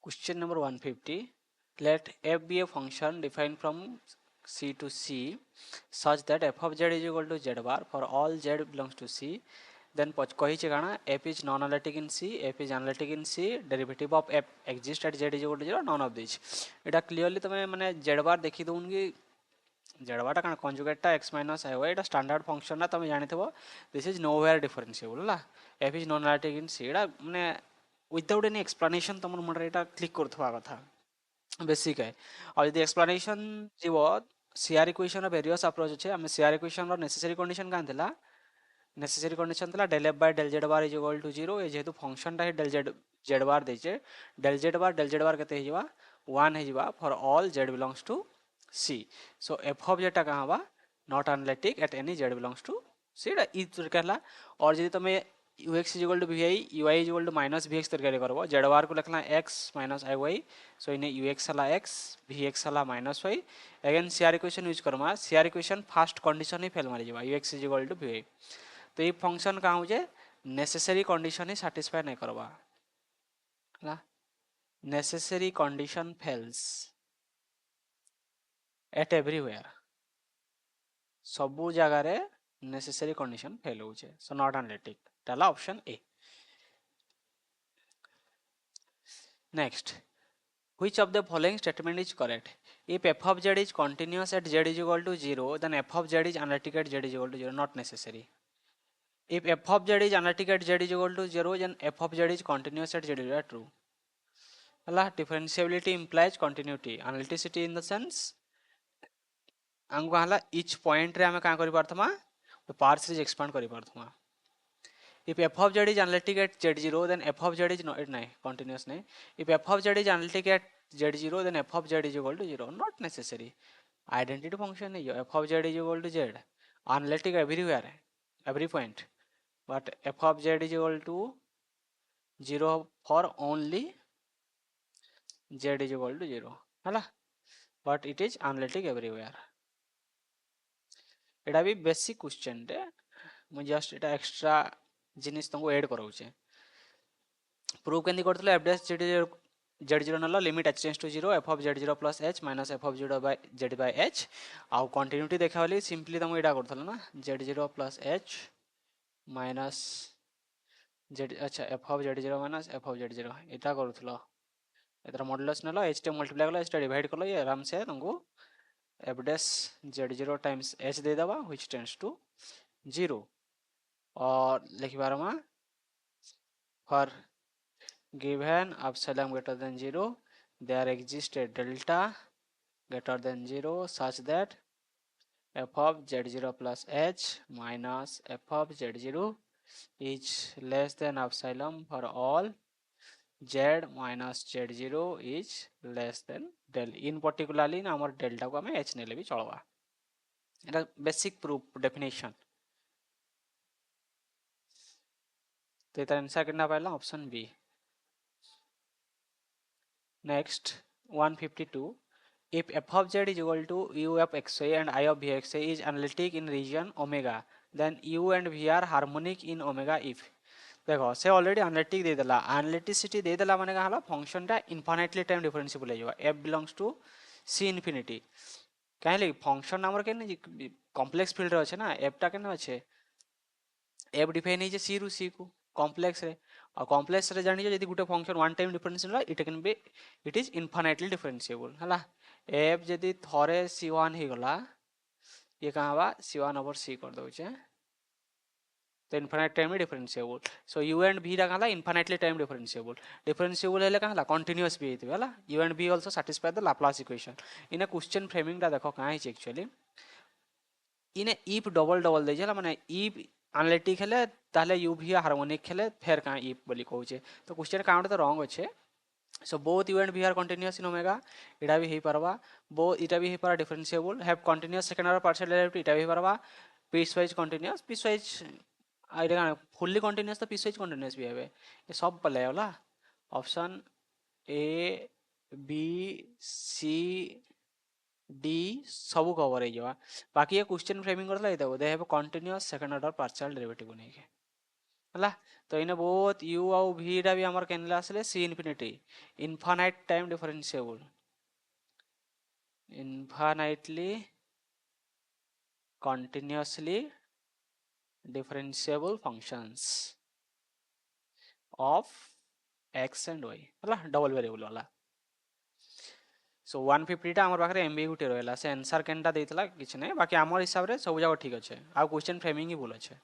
Question number 150. Let f be a function defined from C to C such that f of z is equal to z bar for all z belongs to C. Then कही काना f is non-analytic in C, f is analytic in C, derivative of f exists at z is equal to 0, none of these. এটা clearly তুমি মানে z bar দেখি দউন কি z bar টা কানা conjugate টা x minus i y এটা standard function না তুমি জানিথিবো this is nowhere differentiable ହେଲା f is non-analytic in C এটা মানে without any explanation तुम मुंडरे এটা क्लिक करथवा कथा बेसिक है और यदि एक्सप्लेनेशन जीव सीआर इक्वेशन वेरियस अप्रोच अच्छे आम सीआर इक्वेशन नेसेसरी कंडीशन क्या थिला नेसेसरी कंडीशन थिला del f by del z bar is equal to 0 ये जेहेतु फंक्शन टा डेल जेड बार देचे डेल जेड बार केते हिजवा 1 हिजवा for all z belongs to C so f of z टा कहां बा not analytic at any z belongs to C एटा ई कहला और यदि तमे ux is equal to vi ui is equal to minus vx तरीके करबो z बार को लिखना x minus iy सो इने ux हला x vx हला minus y again CR equation use करमा सीआर इक्वेशन फर्स्ट कंडीशन ही फेल मारी जेबा ux is equal to vi तो ये फंक्शन का हो जे नेसेसरी कंडीशन ही सैटिस्फाई नहीं करबा हला necessary condition fails eight everywhere सबु जगह रे नेसेसरी कंडीशन फेल होचे सो नॉट एनालिटिक ताला option A next which of the following statement is correct if f of z is continuous at z is equal to 0 then f of z is analytic at z is equal to 0 not necessary if f of z is analytic at z is equal to 0 then f of z is continuous at z is equal to true हला differentiability implies continuity analyticity in the sense हमको हला each point रे हमें का करि पारथमा तो part series expand करि पारथमा if f of z is analytic at z0 then f of z is not continuous नहीं if f of z is analytic at z0 then f of z is equal to 0 not necessary identity function है f of z is equal to z analytic everywhere every point but f of z is equal to 0 for only z is equal to 0 है but it is analytic everywhere एटा भी basic question रे मु just एटा extra जिनिस तुमको add कराउछे prove केंदी करथले f dash z0 नला limit h tends to 0 f of z0 plus h minus f of 0 by z by h आउ कंटिन्यूटी देखावली सिंपली तुम एटा करथल ना z0 plus h minus z अच्छा f of z0 minus f of z0 Etah करथलो एतर modulus नला h टे multiply करला h टे divide करलो ये आराम से तुमको f dash z0 times h दे दबा which tends to 0 और लिखि बारमा for given epsilon greater than 0 there exists a delta greater than 0 such that f of z0 plus h minus f of z0 is less than epsilon for all z minus z0 is less than del in particularly ना हमारे delta को हमें h नेले भी चलवा एटा basic proof definition तो इतना answer करना पहला option B next 152 if f of z is equal to u of xy and I of vxy is analytic in region omega then u and v are harmonic in omega if देखो से already analytic दे देला analyticity दे देला माने का हला function टा infinitely time differentiable हो जावा f belongs to c infinity कहले फंक्शन हमर के कॉम्प्लेक्स फील्ड रे अछि ना f टा केने अछि f डिफाइन है c रु c को कॉम्प्लेक्स रे और कॉम्प्लेक्स रे जानि जदि गुटे function one time differentiable it can be it is infinitely differentiable हला f जदि थरे c1 हे गला ये कहां बा c1 ओवर c कर दोचे तो infinite time differentiable so u and v रा कहला इनफाइनाइटली टाइम डिफरेंशिएबल हेले कहला कंटीन्यूअस भी हेतिबे हला u and v also satisfy the Laplace equation in question framing दा देखो कहां है एक्चुअली इने इफ डबल डबल दे छला माने इफ एनालिटिक हेले ताले u v हार्मोनिक हेले फेर कहां इफ बोली कहूचे तो क्वेश्चन काउंट तो रॉन्ग अछि so both u and v are continuous in omega इटा भी हे परबा बो इटा भी हे पर differentiable have continuous second order partial derivative इटा भी परबा piecewise idea fully continuous तो पीस वाइज कंटीन्यूअस भी हेबे ये सब पले होला option A B C D सब कवर हो जावा बाकी ये क्वेश्चन फ्रेमिंग करला दे have continuous second order partial derivative नहीं के हला तो इन बोथ u आउ v टा भी हमर केनला आसले c infinity infinite time differentiable infinitely continuously differentiable functions of x and y हला डबल वेरिएबल वाला सो 150 टा हमर पाखरे एम्बिग्युटी रहला से आंसर केनटा देतला किछ नै बाकी हमर हिसाब रे सब जगह ठीक अछि आ क्वेश्चन फ्रेमिंग ही भूल अछि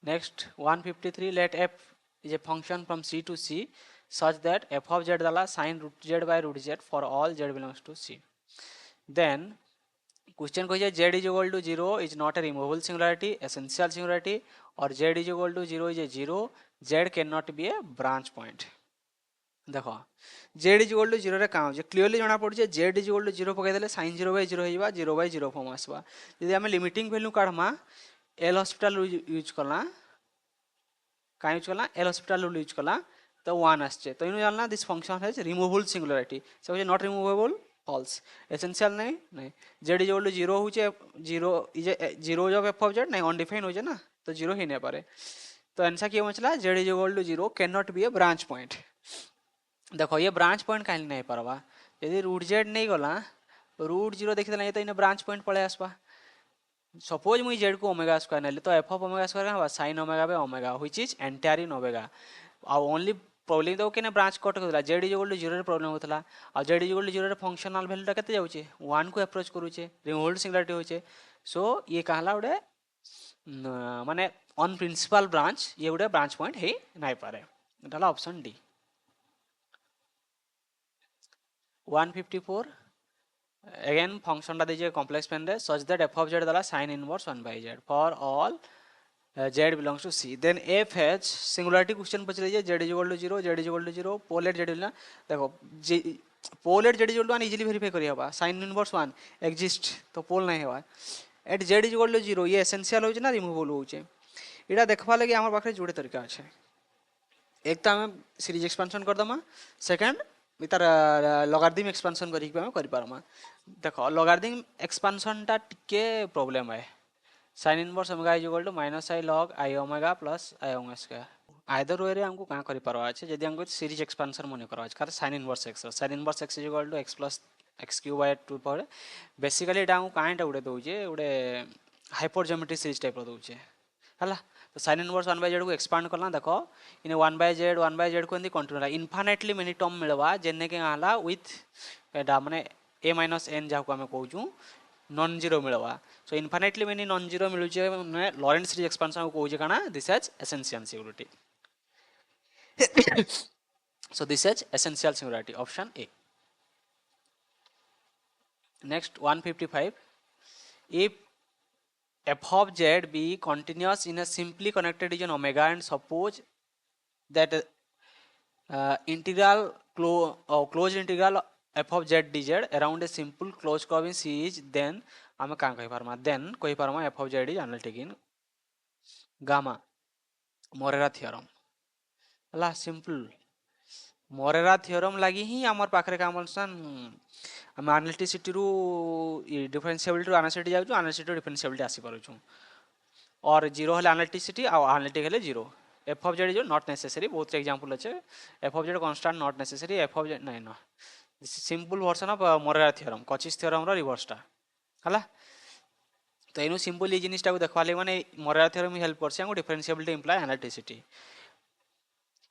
next 153 let f is a function from c to c such that f of z dala sin root z by root z for all z belongs to c then question कहे z is equal to 0 is not a removable singularity essential singularity or z is equal to 0 is a 0 z cannot be a branch point देख z is equal to 0 रे काम जे clearly जाना पड़ जे z is equal to 0 पकै देले sin 0 by 0 होइबा 0 by 0 फॉर्म आसबा यदि हम लिमिटिंग वैल्यू काढमा एल हॉस्पिटल यूज करला का यूज करला एल हॉस्पिटल यूज करला तो 1 आछे तो इनु जानला this function has removable singularity so is not removable false essential नहीं z इज इक्वल टू 0 होचे 0 इज 0 जब f ऑफ z नहीं अनडिफाइन होजे ना तो 0 ही नहीं पारे तो आंसर क्या बचला z is equal to 0 can not be a branch point देखो ये ब्रांच पॉइंट कहीं नहीं पारबा यदि रूट जेड नहीं गला रूट 0 देखी तो इन ब्रांच पॉइंट पड़े आसबा सपोज मुई जेड को ओमेगा स्क्वायर नेली तो एफ ऑफ ओमेगा स्क्वायर का sin omega by omega which is entire in omega आ ओनली प्रॉब्लम तो केने ब्रांच कट करला जेड इज इक्वल टू 0 रे प्रॉब्लम होतला आ जेड इज इक्वल टू 0 रे फंक्शनल वैल्यू ता केते जाउचे 1 को अप्रोच करूचे रिमूवेबल सिंगुलरिटी होचे सो ये कहला उडे माने ऑन प्रिंसिपल ब्रांच ये उडे ब्रांच पॉइंट हे नाही पारे डाला ऑप्शन डी 154 again function टा दीजिए complex pen रे such that f of z द्वारा sin inverse 1 by z for all z belongs to c then f has singularity question पूछ लीजिए z is equal to 0 z is equal to 0 pole at z ना देखो pole at z is equal to 1 easily verify करी हवा sin inverse 1 exist तो pole नहीं हवा at z is equal to 0 ये essential होचे ना रिमूवेबल होचे इडा देखबा लगे हमर पाखरे जोड़े तरीका अछि एक त हम सीरीज एक्सपेंशन कर दमा सेकंड तार लॉगरिथम एक्सपेंशन करी पारमा देखो लॉगरिथम एक्सपेंशन टा टिके प्रॉब्लम है sin inverse omega is equal to -i log i omega plus i omega square either way रे हमको का करि परवा अछि यदि हमको सीरीज एक्सपेंशन मने करवा अछि sin inverse x is equal to x plus x cube by 2 पर बेसिकली एटा हमको काइटा उडे दोजे उडे हाइपर ज्योमेट्री सीरीज टाइप रो दोजे हला तो sin इनवर्स 1 by z को एक्सपांड करला देखो इन 1 by z को एंदी कंटिन्यू इनफिनिटली मेनी टर्म मिलवा जेने के आला विथ एटा माने a - n जाको हमें कहूछु नॉन जीरो मिलवा सो इनफिनिटली मेनी नॉन जीरो मिलुचे माने लॉरेंट सीरीज एक्सपेंशन को कहूजे काना this is essential singularity so this is essential singularity option a next 155 if f of z be continuous in a simply connected region omega and suppose that closed integral f of z dz around a simple closed curve in c is then आमे का कहि पारमा then कहि पारमा f of z is analytic in gamma Morera theorem हला simple Morera theorem लागि ही हमर पाखरे का बोलसन हम एनालिटिसिटी रु डिफरेंशिएबिलिटी रु एनालिसिटी जाउ एनालिसिटी रु डिफरेंशिएबिलिटी आसी पारु छु और 0 हले एनालिटिसिटी आ एनालिटिक हले 0 f of z is not necessary बहुत एग्जांपल अछि f of z constant not necessary f of z नहीं ना this is simple version of Morera theorem Cauchy's theorem रो रिवर्स टा हला तो एनु सिंपल ई जिनिस टा को देखवाले माने मोरेरा थ्योरम हेल्प करसे हमको differentiability imply analyticity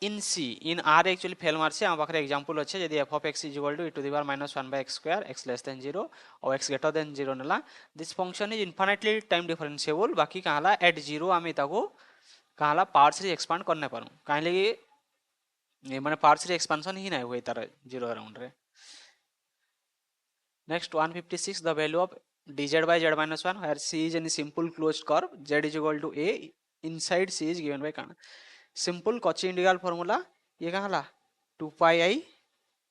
in c in r actually fail मारसे हम पाखरे एग्जांपल अछि यदि f of x is equal to e to the power -1 by x square x less than 0 और x greater than 0 नला this function is infinitely time differentiable बाकी कहला at 0 आमे ताको कहला पावर सीरीज एक्सपांड करने पारू काहे लगी ये माने पावर सीरीज एक्सपेंशन ही नहीं हुए तार 0 अराउंड रे next 156 the value of dz by z minus 1 where c is any simple closed curve z is equal to a inside c is given by kana simple Cauchy integral formula ये कहाँ ला 2 pi I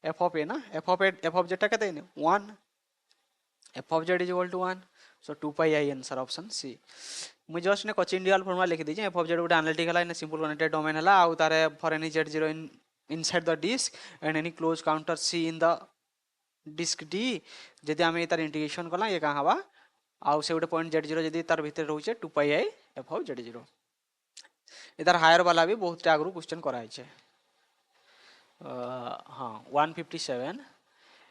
f of a ना f of z कहते हैं 1 f of z is equal to 1 so 2 pi i answer option C मुझे just ने Cauchy integral formula लिख दीजिए f of z उडा एनालिटिक हला इन सिंपल कनेक्टेड डोमेन हला आउ तारे for any z0 in inside the disc and any close contour c in the disc d जदि हम तार इंटीग्रेशन कला ये कहाँ हवा आउ से उडे पॉइंट z0 जदि तार भीतर रहउचे 2 pi I f of z0 इधर हायर वाला भी बहुत आगु क्वेश्चन कराई छे। हाँ 157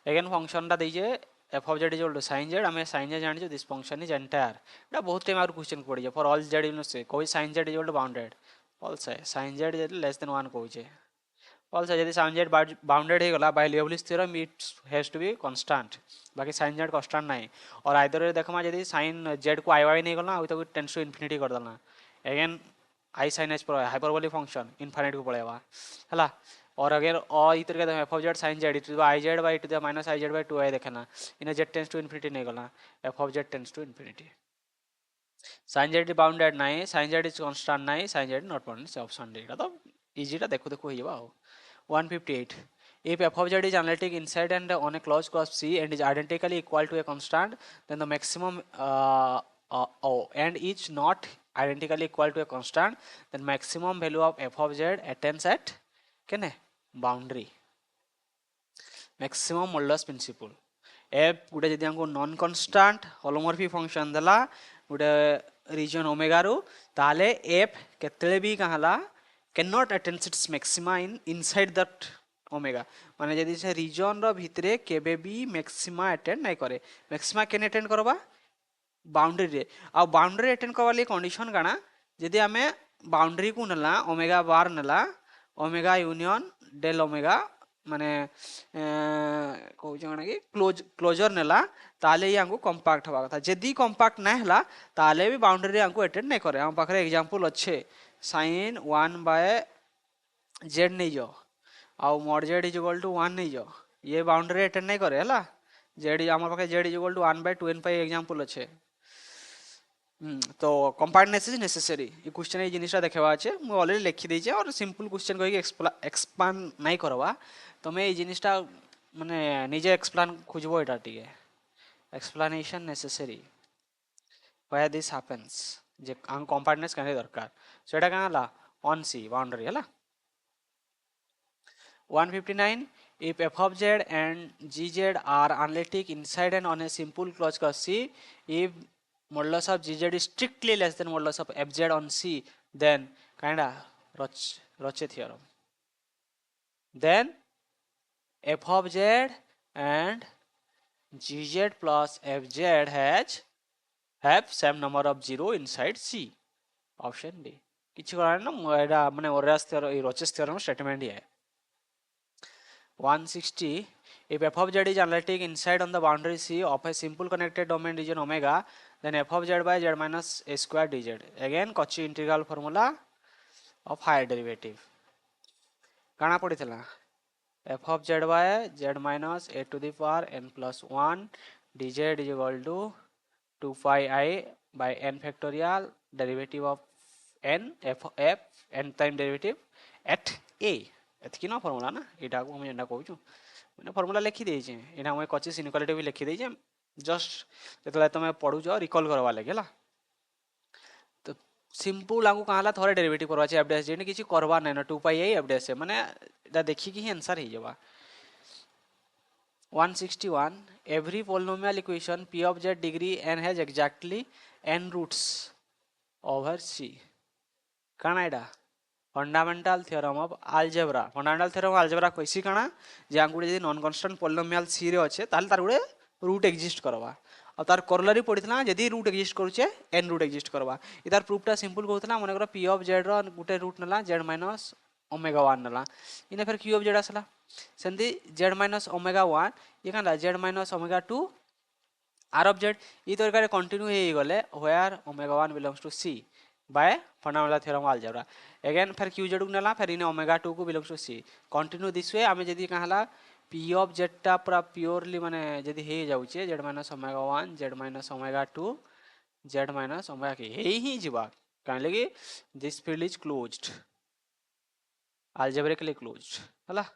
अगेन फंक्शन टा दीजिए f of z is equal to sine z हमें साइन जेड जानी दिस फंक्शन इज एंटायर एटा बहुत टाइम आगु क्वेश्चन पड़ी फॉर ऑल जेड इन से कोई sine z is equal to bounded false है साइन जेड लेस देन 1 कहूचे फॉल्स है यदि साइन जेड बाउंडेड हो गला by Liouville's theorem it has to be constant बाकी साइन जेड कांस्टेंट नहीं और आइदर देखमा यदि साइन जेड को आई वाई नहीं गला तो टेंड्स टू इन्फिनिटी कर देना again i sine h hyperbolic function infinite को पड़ेगा हला और अगर और इतर के f of z sine z it to i z by two the minus i z by 2 i देखना इन जेड टेंस टू इन्फिनिटी नहीं गला f of z tends to infinity sine z bounded नहीं साइन जेड इज कांस्टेंट नहीं sine z not bounded से option D तो easy टा देखो देखो हो जाबा 158 if f of z is analytic inside and on a closed curve C and is identically equal to a constant then the maximum and is not identically equal to a constant then maximum value of f of z attains at kene boundary maximum modulus principle f गुटे जदि हमको non constant holomorphic function दला गुटे reason omega रो ताले f केतले भी कहला cannot attain its maxima in inside that omega माने जदि से reason रो भितरे केबे भी मैक्सिमा अटेंड नहीं करे मैक्सिमा केन अटेंड करबा बाउंड्री रे आ बाउंड्री अटेंड करबा लिए कंडीशन काना जदि हमें बाउंड्री को नला ओमेगा बार नला ओमेगा यूनियन डेल ओमेगा माने को जणा कि क्लोजर नला ताले ही हमको कंपैक्ट हवा कथा जदि कंपैक्ट ना हला ताले भी बाउंड्री रे हमको अटेंड नहीं करे हम पाखरे एग्जांपल अच्छे sin 1 by z नहीं जो आउ mod z is equal to 1 नहीं जो ये बाउंड्री अटेंड नहीं करे हला z हमर पाखे z is equal to 1 by 2n pi example अच्छे तो कंपैक्टनेस इज नेसेसरी ये क्वेश्चन ये जिनिसटा देखबा আছে मु ऑलरेडी लिखि दै छै और सिंपल क्वेश्चन कहि एक्सपांड नहीं करबा तो मैं ये जिनिसटा माने निजे एक्सप्लेन खोजबो एटा टिके explanation necessary why this happens जे आं कंपैक्टनेस कने दरकार सेटा काला ऑन सी बाउंड्री हला 159 if f of z and gz are analytic inside and on a simple closed curve C if modulus of gz is strictly less than modulus of fz on C then kinda Roche theorem then f of z and gz plus fz have same number of zero inside C option D किछि कारण ना एडा माने ओरास theorem रोचेस theorem statement है 160 if f of z is analytic inside on the boundary C of a simple connected domain region omega then f of z by z minus a square dz again Cauchy integral formula of higher derivative काना पड़ितला f of z by z minus a to the power n plus 1 dz is equal to 2 pi I by n factorial derivative of n f n time derivative at a एतकी ना formula ना एटा को हम Enda कहू छु माने formula लिखि देई छै एना हम कॉची इनइक्वालिटी भी लिखि देई छै जस्ट जेतला तमे पढु छ रिकॉल करवा लागे ला तो सिंपल आगु कहला थोरे डेरिवेटिव करवा छै f dash जेने किछि करवा नै ना 2 pi a f dash माने एटा देखि कि आंसर हे जबा 161 every polynomial equation p of z degree n has exactly n roots over C काना एटा fundamental theorem of algebra fundamental theorem of algebra कैसी काना जे आंगुडे जदी नॉन कांस्टेंट पॉलिनोमियल सी रे अच्छे ताल तार गुडे रूट एग्जिस्ट करवा और तार कोरोलरी पडितला जदी रूट एग्जिस्ट करूचे एन रूट एग्जिस्ट करवा इधर प्रूफटा सिंपल कहतला माने करो p of z row Gute root नला z माइनस ओमेगा 1 नला इने फिर q ऑफ z आसला सेंदी z माइनस ओमेगा 1 ये काला z minus omega 2 r of z ई तरीका रे कंटिन्यू हे गले where omega 1 belongs to c by fundamental theorem of algebra again फिर q z नला फिर इन ओमेगा 2 को belongs to c continue this way हमें जदी कहला p of z टा पूरा प्योरली माने जदी हे जाउचे z minus omega 1 z minus omega 2 z minus omega k हे ही जीवा कान लगे this field is closed algebraically closed हला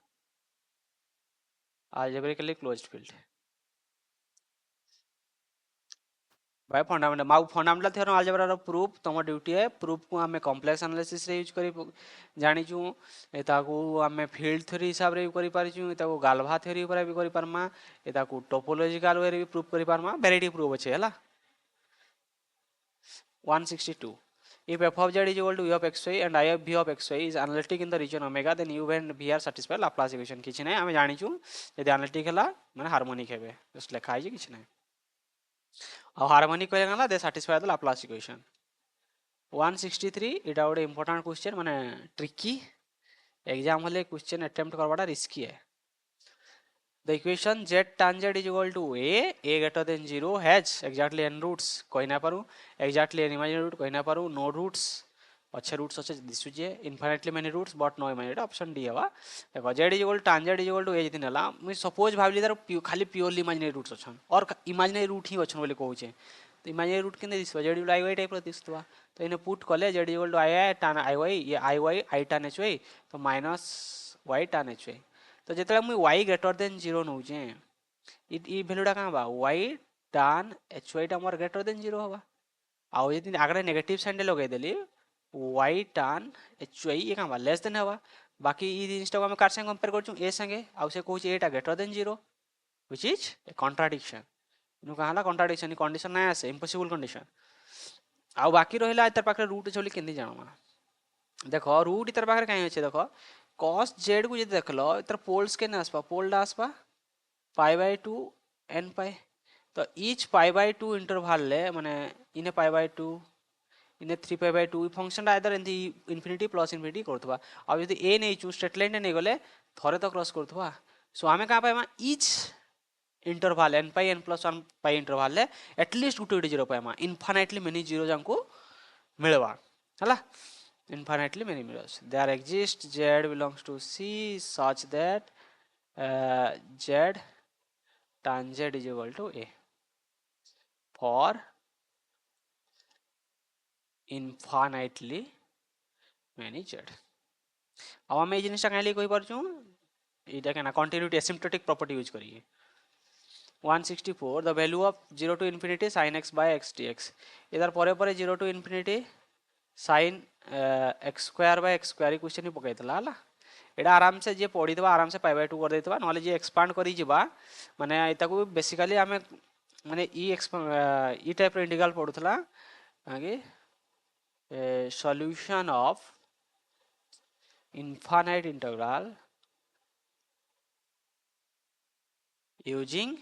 algebraically closed field भाई फंडामेंटल थ्योरम अलजेब्रा रो प्रूफ तम ड्यूटी है प्रूफ को हमें कॉम्प्लेक्स एनालिसिस रे यूज करी जानि छु एता को हमें फील्ड थ्योरी हिसाब रे करी पारि छु एता को गाल्वा थ्योरी ऊपर भी करी परमा एता को टोपोलॉजिकल वे रे भी प्रूफ करी परमा वैरायटी प्रूफ अछि हला 162 If f of z is equal to u of xy and I of v of xy is analytic in the region omega, then u and v are satisfied Laplace equation. किछि नै आमे जानि छु यदि analytic हला माने harmonic हेबे just लेखा है जे किछि नै आ हार्मोनिक कहले गला दे satisfy the Laplace equation. 163 इटा गोटे इंपोर्टेंट क्वेश्चन माने ट्रिकी एग्जाम होले क्वेश्चन अटेम्प्ट करवाटा रिस्की है. The equation z tan z is equal to a greater than 0 has exactly n roots कहि ना Paru, exactly n imaginary root कहि ना पारू, no roots अच्छे रूट्स अच्छे दिसुजे, infinitely many roots but no imaginary. Option D हवा. देखो z is equal tan z is equal to a जति नला मैं सपोज भाबली तार खाली प्योरली इमेजिनरी रूट्स अछन और इमेजिनरी रूट ही अछन बोले कहूचे तो इमेजिनरी रूट केने दिसवा z equal i y type रो दिसतवा तो इने पुट कले z equal to i tan i y ये i y i tan h y तो minus y tan h y तो जेतला मुई y ग्रेटर देन 0 नउचे ई वैल्यूटा का बा y tan h y टा मोर ग्रेटर देन 0 हवा आउ यदि आगरे नेगेटिव साइन लगे देली y tan h y ये का बा लेस देन हवा बाकी ई जिनिसटा को हम कार संगे कंपेयर करछु a संगे आउ से कहू ए टा greater than 0 which is a contradiction नु कहाला कॉन्ट्राडिक्शन ई कंडीशन ना आसे इम्पॉसिबल कंडीशन आउ बाकी रहिला इतर पाखरे रूट चली केंदी जानमा देखो रूट इतर पाखरे काई अछि देखो cos z को जे देखलो इतर पोल्स के आसपा पोल आसपा पाई बाय 2 n पाई तो ईच पाई बाय 2 इंटरवल ले माने इने पाई बाय 2 इने 3 पाई बाय 2 फंक्शन आइदर इनती इंफिनिटी प्लस इंफिनिटी करथबा अब यदि a नै छु स्ट्रेट लाइन नै गले थरे तो क्रॉस करथबा सो हमें का पाइमा ईच इंटरवल n पाई n प्लस 1 पाई इंटरवल ले एटलीस्ट गुटे जीरो पाइमा इनफाइनाइटली मेनी जीरो जांको मिलवा हला infinitely many mirrors. There exists z belongs to C such that z tan z is equal to a for infinitely many z. अब हम ये जिनिसटा काहे कहि परछु एटा केना continuity asymptotic property use करिए 164 the value of 0 to infinity sin x by x dx इधर परे परे 0 to infinity sin x square by x square question ही पकैतला हला एडा आराम से जे पढी देबा आराम से पाई बाय 2 कर देतबा नले जे एक्सपांड करी जिबा माने एता को बेसिकली हमें माने ई टाइप रो इंटीग्रल पढुतला आगे solution of infinite integral using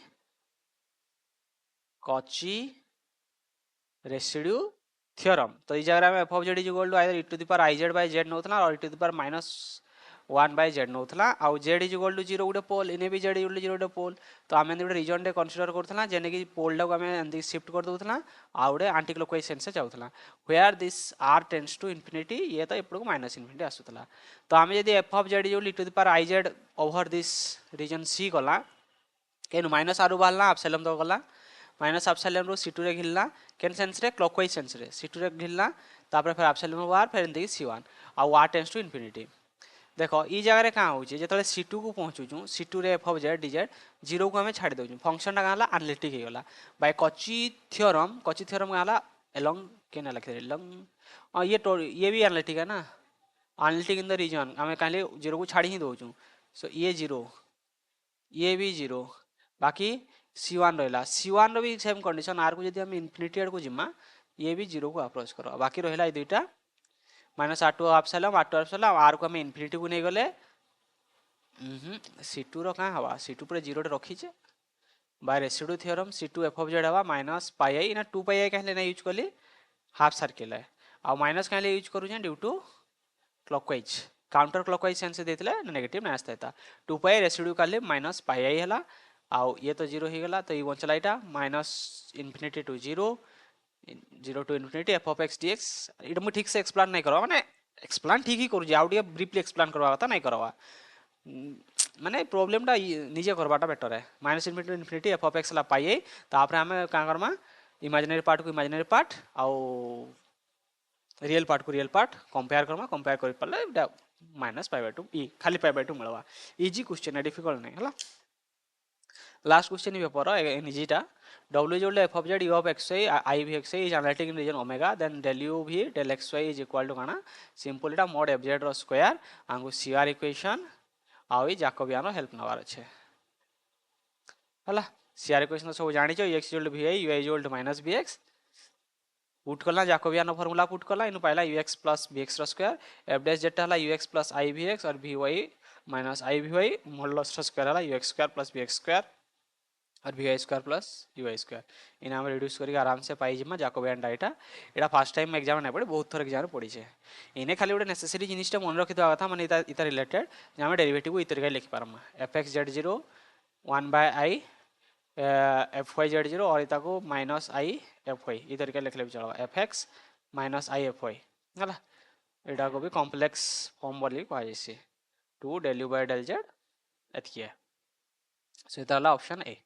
Cauchy residue theorem तो इस जगह में f of z is equal to either e to the power i z by z नोथला और e to the power minus 1 by z नोथला आउ z is equal to 0 गुटे पोल इने भी z is equal to 0 गुटे पोल तो आमे गुटे रीजन डे कंसीडर करथला जेने कि पोल टा को आमे अंदि शिफ्ट कर दोथला आ गुटे एंटी क्लॉकवाइज सेंस से जाउथला where this r tends to infinity ये तो एपड़ को माइनस इंफिनिटी आसुतला तो आमे यदि f of z is equal to e to the power i z over this region c गला केनु माइनस r बालना एप्सिलॉन तो गला माइनस एप्सिलॉन रो c2 रे घिलना केन सेंस रे क्लॉकवाइज सेंस रे c2 रे घिलना तापर फिर एप्सिलॉन बार फिर इंदी c1 आ r टेंड्स टू इंफिनिटी देखो ई जगह रे का होची जेतले c2 को पहुंचू छु c2 रे f of z dz 0 को हमें छाड़ देउ फंक्शन टा गाला एनालिटिक हे गला बाय कॉची थ्योरम गाला अलोंग केना लिखे अलोंग ये भी एनालिटिक है ना एनालिटिक इन द रीजन हमें कहले 0 को छाड़ी ही दउ छु सो ये 0 ये भी 0 बाकी c1 रहला c1 रो भी सेम कंडीशन r को यदि हम इंफिनिटी आड़ को जिमा ये भी 0 को अप्रोच करो बाकी रहला ए दुईटा माइनस r2 एप्सिलॉन r को हम इंफिनिटी को नै गले c2 रो का हवा c2 पर 0 रखी छे by residue theorem c2 f of z हवा माइनस पाई i ना 2 पाई i कहले ना यूज करली हाफ सर्किल है आ माइनस कहले यूज करू due to clockwise counter clockwise sense से देतले नेगेटिव ना आस्ता था 2 पाई रेसिड्यू करले माइनस पाई i हला आउ ये तो 0 ही गला तो ये बचला इटा minus infinity to 0 0 to infinity f of x dx इटा मु ठीक से एक्सप्लेन नहीं करवा माने एक्सप्लेन ठीक ही करू जे आउडियो ब्रीफली एक्सप्लेन करवा था नहीं करवा माने प्रॉब्लम टा निजे करवाटा बेटर है minus infinity f of x ला पाई तापर हमें का करमा इमेजिनरी पार्ट को इमेजिनरी पार्ट आउ रियल पार्ट को real part compare Karma compare कर पले माइनस पाई बाय 2 ई खाली पाई बाय 2 मिलवा इजी क्वेश्चन है डिफिकल्ट नहीं हला लास्ट क्वेश्चन पेपर इजीटा w is equal to f of z u of xy I v xy is analytic in region omega then del u v del xy is equal to काना simple इटा mod f z रो square आंगु CR equation आउ ई Jacobian रो help noir छे हला CR equation सब जानि छ x is equal to vi u is equal to minus bx put कला जाकोबियान फॉर्मूला पुट कला इन पाइला ux plus vx square f dash zeta हला ux प्लस i vx और vy minus i vy modulus square हला ux square plus vx square और vy square plus uy square इन हम रिड्यूस करके आराम से पाई जिमा जाकोबियान डाटा एटा फर्स्ट टाइम एग्जाम नै पड़े बहुत थर एग्जाम पड़ी छे इने खाली गोटे नेसेसरी जिनिसटा मन रखि दवा कथा माने इता रिलेटेड जे हम डेरिवेटिव इतर का लिखि पारमा fx(z0) 1 by i fy(z0) और इता को माइनस i fy इ तरीके लिखले भी चलबा fx माइनस i fy हला एटा को भी कॉम्प्लेक्स फॉर्म बोली कहा जैसे 2 del u by del z एतकी है सो इता हला ऑप्शन ए।